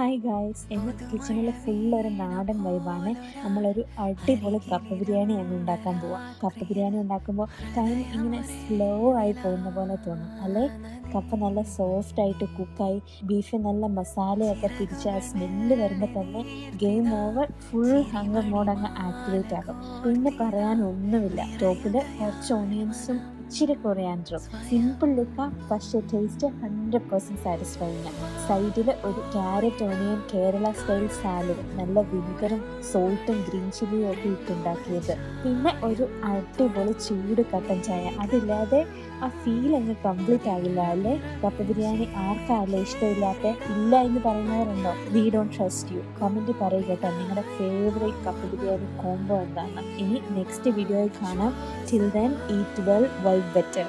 Hi guys, ഇന്ന് കിച്ചണിൽ ഫുള്ളൊരു നാടൻ വൈബാണ്. നമ്മളൊരു അടിപൊളി കപ്പ ബിരിയാണിയാണ് ഉണ്ടാക്കാൻ പോവാം. കപ്പ ബിരിയാണി ഉണ്ടാക്കുമ്പോൾ ടൈം ഇങ്ങനെ സ്ലോ ആയി പോകുന്ന പോലെ തോന്നും അല്ലേ? കപ്പ നല്ല സോഫ്റ്റ് ആയിട്ട് കുക്കായി ബീഫ് നല്ല മസാലയൊക്കെ പിടിച്ച് ആ സ്മെല്ല് വരുമ്പോൾ തന്നെ game over. Full hunger mode അങ്ങ് ആക്ടിവേറ്റ് ആകും. പിന്നെ പറയാനൊന്നുമില്ല. ടോപ്പിൽ കുറച്ച് ഓണിയൻസും ഇച്ചിരി കൊറിയാൻഡറും. സിമ്പിൾ ലുക്ക, പക്ഷേ ടേസ്റ്റ് 100% സാറ്റിസ്ഫൈങ്. സൈഡിൽ ഒരു carrot onion Kerala style salad, നല്ല വിനിഗറും സോൾട്ടും ഗ്രീൻ ചില്ലിയും ഒക്കെ ഇട്ടുണ്ടാക്കിയത്. പിന്നെ ഒരു അടിപൊളി ചൂട് കട്ടൻ ചായ. അതില്ലാതെ ആ ഫീൽ അങ്ങ് കംപ്ലീറ്റ് ആകില്ല അല്ലേ? കപ്പ ബിരിയാണി ആർക്കല്ലേ ഇഷ്ടമില്ലാത്ത? ഇല്ല എന്ന് പറയുന്നവരുണ്ടോ? We don't trust you. Comment പറയുക കേട്ടോ, നിങ്ങളുടെ ഫേവറേറ്റ് കപ്പ ബിരിയാണി കോംബോ എന്താണ്. ഇനി നെക്സ്റ്റ് വീഡിയോയിൽ കാണാം. Till then, eat well, vibe better.